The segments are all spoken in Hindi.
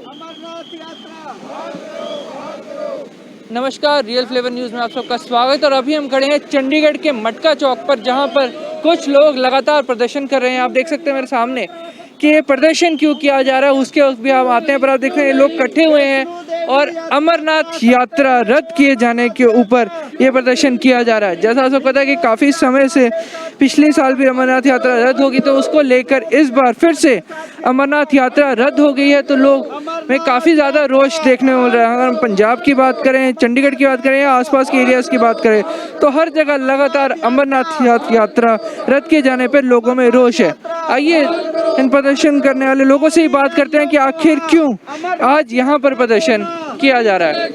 अमरनाथ यात्रा। नमस्कार, रियल फ्लेवर न्यूज़ में आप सबका स्वागत। और अभी हम खड़े हैं चंडीगढ़ के मटका चौक पर, जहां पर कुछ लोग लगातार प्रदर्शन कर रहे हैं। आप देख सकते हैं मेरे सामने कि ये प्रदर्शन क्यों किया जा रहा है, उसके वक्त भी हम आते हैं, पर आप देख रहे हैं ये लोग इकट्ठे हुए हैं और अमरनाथ यात्रा रद्द किए जाने के ऊपर ये प्रदर्शन किया जा रहा है। जैसा आपको पता है कि काफ़ी समय से पिछले साल भी अमरनाथ यात्रा रद्द होगी, तो उसको लेकर इस बार फिर से अमरनाथ यात्रा रद्द हो गई है, तो लोग में काफ़ी ज़्यादा रोष देखने को मिल रहा है। अगर हम पंजाब की बात करें, चंडीगढ़ की बात करें या आसपास के एरियाज़ की बात करें, तो हर जगह लगातार अमरनाथ यात्रा रद्द किए जाने पर लोगों में रोष है। आइए इन प्रदर्शन करने वाले लोगों से ही बात करते हैं कि आखिर क्यों आज यहाँ पर प्रदर्शन किया जा रहा है।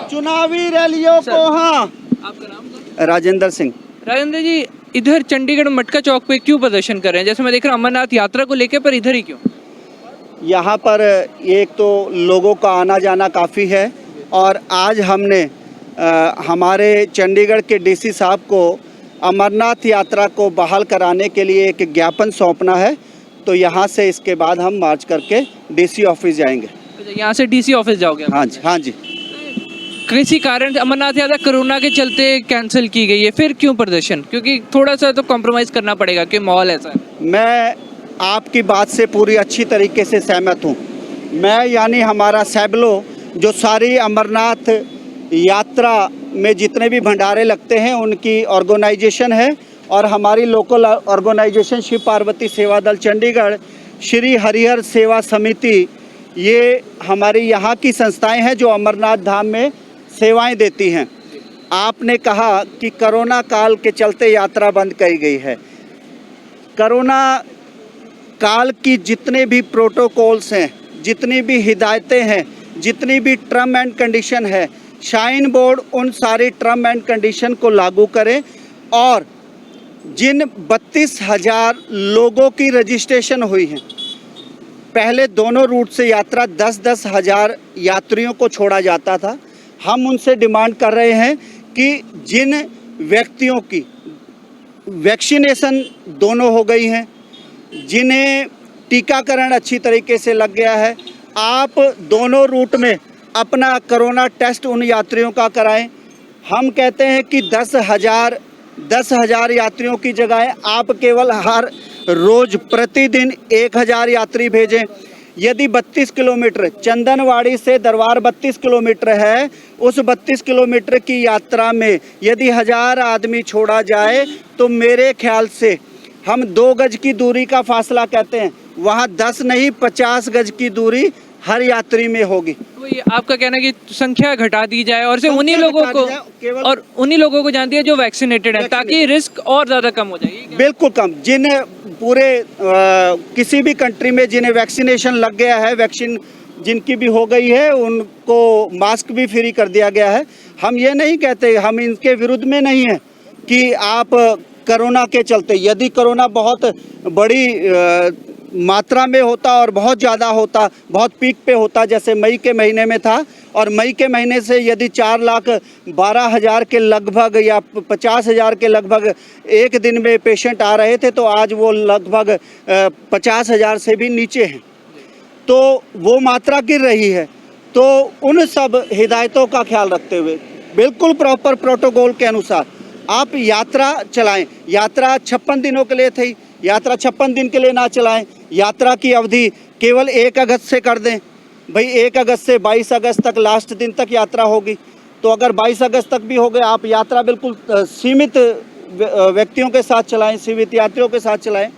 चुनावी रैलियों को हाँ। आपका नाम? राजेंद्र सिंह। राजेंद्र जी, इधर चंडीगढ़ मटका चौक पे क्यों प्रदर्शन कर रहे हैं? जैसे मैं देख रहा हूँ अमरनाथ यात्रा को लेकर, पर इधर ही क्यों? यहाँ पर एक तो लोगों का आना जाना काफ़ी है और आज हमने हमारे चंडीगढ़ के डीसी साहब को अमरनाथ यात्रा को बहाल कराने के लिए एक ज्ञापन सौंपना है। तो यहाँ से इसके बाद हम मार्च करके डीसी ऑफिस जाएंगे। यहाँ से डीसी ऑफिस जाओगे? हाँ जी, हाँ जी। किसी कारण अमरनाथ यात्रा कोरोना के चलते कैंसिल की गई है, फिर क्यों प्रदर्शन? क्योंकि थोड़ा सा तो कॉम्प्रोमाइज़ करना पड़ेगा कि माहौल ऐसा है। मैं आपकी बात से पूरी अच्छी तरीके से सहमत हूँ। मैं यानी हमारा सैबलो जो सारी अमरनाथ यात्रा में जितने भी भंडारे लगते हैं उनकी ऑर्गेनाइजेशन है, और हमारी लोकल ऑर्गेनाइजेशन शिव पार्वती सेवा दल चंडीगढ़, श्री हरिहर सेवा समिति, ये हमारी यहाँ की संस्थाएं हैं जो अमरनाथ धाम में सेवाएं देती हैं। आपने कहा कि कोरोना काल के चलते यात्रा बंद की गई है। कोरोना काल की जितने भी प्रोटोकॉल्स हैं, जितनी भी हिदायतें हैं, जितनी भी टर्म एंड कंडीशन है, शाइन बोर्ड उन सारी टर्म एंड कंडीशन को लागू करें। और जिन 32,000 लोगों की रजिस्ट्रेशन हुई है, पहले दोनों रूट से यात्रा 10-10 हज़ार यात्रियों को छोड़ा जाता था। हम उनसे डिमांड कर रहे हैं कि जिन व्यक्तियों की वैक्सीनेशन दोनों हो गई हैं, जिन्हें टीकाकरण अच्छी तरीके से लग गया है, आप दोनों रूट में अपना कोरोना टेस्ट उन यात्रियों का कराएं। हम कहते हैं कि 10,000 यात्रियों की जगह आप केवल हर रोज़ प्रतिदिन 1,000 यात्री भेजें। यदि 32 किलोमीटर चंदनवाड़ी से दरबार 32 किलोमीटर है, उस 32 किलोमीटर की यात्रा में यदि 1,000 आदमी छोड़ा जाए तो मेरे ख्याल से हम 2 गज की दूरी का फासला कहते हैं, वहाँ 10 नहीं 50 गज की दूरी हर यात्री में होगी। तो ये आपका कहना है कि संख्या घटा दी जाए और सिर्फ उन्हीं लोगों को जान दिया जो वैक्सीनेटेड है, ताकि रिस्क और ज़्यादा कम हो जाए। बिल्कुल कम। जिन्हें पूरे किसी भी कंट्री में जिन्हें वैक्सीनेशन लग गया है, वैक्सीन जिनकी भी हो गई है, उनको मास्क भी फ्री कर दिया गया है। हम ये नहीं कहते, हम इनके विरुद्ध में नहीं हैं कि आप कोरोना के चलते, यदि कोरोना बहुत बड़ी मात्रा में होता और बहुत ज़्यादा होता, बहुत पीक पे होता, जैसे मई के महीने में था, और मई के महीने से यदि 4,12,000 के लगभग या 50,000 के लगभग एक दिन में पेशेंट आ रहे थे, तो आज वो लगभग 50,000 से भी नीचे हैं। तो वो मात्रा गिर रही है। तो उन सब हिदायतों का ख्याल रखते हुए बिल्कुल प्रॉपर प्रोटोकॉल के अनुसार आप यात्रा चलाएं। यात्रा 56 दिनों के लिए थी, यात्रा 56 दिन के लिए ना चलाएं। यात्रा की अवधि केवल 1 अगस्त से कर दें। भाई 1 अगस्त से 22 अगस्त तक लास्ट दिन तक यात्रा होगी, तो अगर 22 अगस्त तक भी हो गए, आप यात्रा बिल्कुल सीमित व्यक्तियों के साथ चलाएं, सीमित यात्रियों के साथ चलाएं।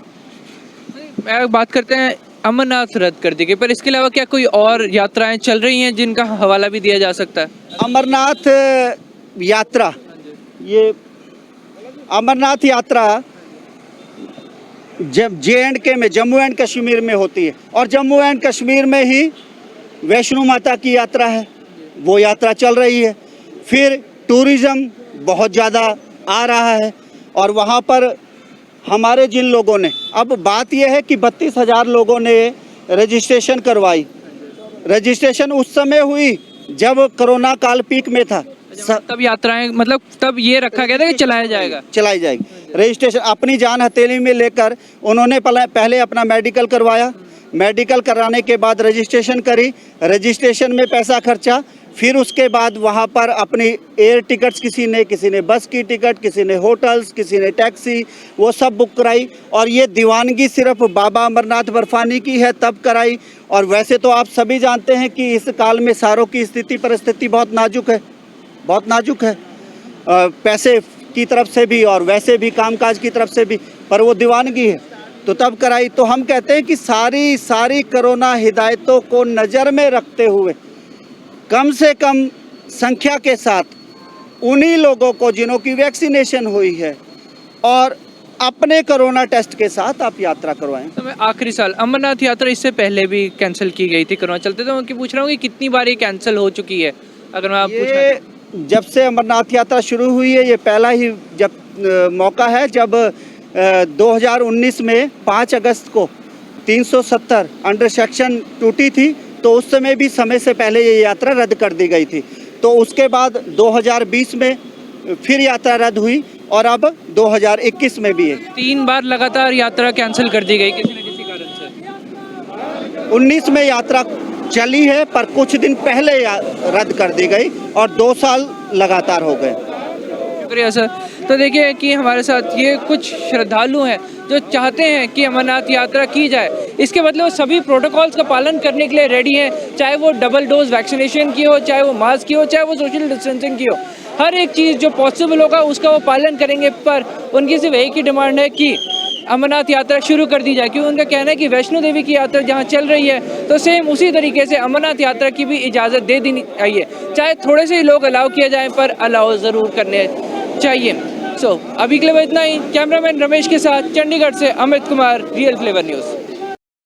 बात करते हैं अमरनाथ रद्द कर दी गई, पर इसके अलावा क्या कोई और यात्राएं चल रही हैं जिनका हवाला भी दिया जा सकता है? अमरनाथ यात्रा, ये अमरनाथ यात्रा जब JNK में, जम्मू एंड कश्मीर में होती है, और जम्मू एंड कश्मीर में ही वैष्णो माता की यात्रा है, वो यात्रा चल रही है। फिर टूरिज़्म बहुत ज़्यादा आ रहा है, और वहाँ पर हमारे जिन लोगों ने, अब बात यह है कि 32,000 लोगों ने रजिस्ट्रेशन करवाई। रजिस्ट्रेशन उस समय हुई जब कोरोना काल पीक में था, तब यात्राएं, मतलब तब ये रखा गया था कि चलाई जाएगी। रजिस्ट्रेशन अपनी जान हथेली में लेकर उन्होंने पहले अपना मेडिकल करवाया, मेडिकल कराने के बाद रजिस्ट्रेशन करी, रजिस्ट्रेशन में पैसा खर्चा, फिर उसके बाद वहाँ पर अपनी एयर टिकट्स किसी ने बस की टिकट, किसी ने होटल्स, किसी ने टैक्सी, वो सब बुक कराई। और ये दीवानगी सिर्फ बाबा अमरनाथ बर्फानी की है तब कराई। और वैसे तो आप सभी जानते हैं कि इस काल में सारों की स्थिति परिस्थिति बहुत नाजुक है, बहुत नाजुक है, पैसे की तरफ से भी और वैसे भी कामकाज की तरफ से भी, पर वो दीवानगी है तो तब कराई। तो हम कहते हैं कि सारी कोरोना हिदायतों को नज़र में रखते हुए कम से कम संख्या के साथ उन्हीं लोगों को जिन्हों की वैक्सीनेशन हुई है और अपने कोरोना टेस्ट के साथ आप यात्रा करवाएं। तो मैं आखिरी साल अमरनाथ यात्रा इससे पहले भी कैंसिल की गई थी कोरोना चलते, तो मैं पूछ रहा हूँ कि कितनी बार ये कैंसिल हो चुकी है? अगर मैं आप ये जब से अमरनाथ यात्रा शुरू हुई है ये पहला ही मौका है जब 2019 में 5 अगस्त को 370 अंडर सेक्शन टूटी थी, तो उस समय भी समय से पहले ये यात्रा रद्द कर दी गई थी। तो उसके बाद 2020 में फिर यात्रा रद्द हुई और अब 2021 में भी है। 3 बार लगातार यात्रा कैंसिल कर दी गई किसी न किसी कारण से। 19 में यात्रा चली है पर कुछ दिन पहले रद्द कर दी गई और 2 साल लगातार हो गए। शुक्रिया सर। तो देखिए कि हमारे साथ ये कुछ श्रद्धालु हैं जो चाहते हैं कि अमरनाथ यात्रा की जाए, इसके बदले वो सभी प्रोटोकॉल्स का पालन करने के लिए रेडी हैं, चाहे वो डबल डोज वैक्सीनेशन की हो, चाहे वो मास्क की हो, चाहे वो सोशल डिस्टेंसिंग की हो। हर एक चीज़ जो पॉसिबल होगा उसका वो पालन करेंगे, पर उनकी सिर्फ एक ही डिमांड है कि अमरनाथ यात्रा शुरू कर दी जाए, क्योंकि उनका कहना है कि वैष्णो देवी की यात्रा जहाँ चल रही है तो सेम उसी तरीके से अमरनाथ यात्रा की भी इजाज़त दे देनी चाहिए, चाहे थोड़े से ही लोग अलाउ किए जाएँ पर अलाउ ज़रूर करने चाहिए। अभी के लिए इतना ही। कैमरामैन रमेश के साथ चंडीगढ़ से Amit Kumar, real flavour news.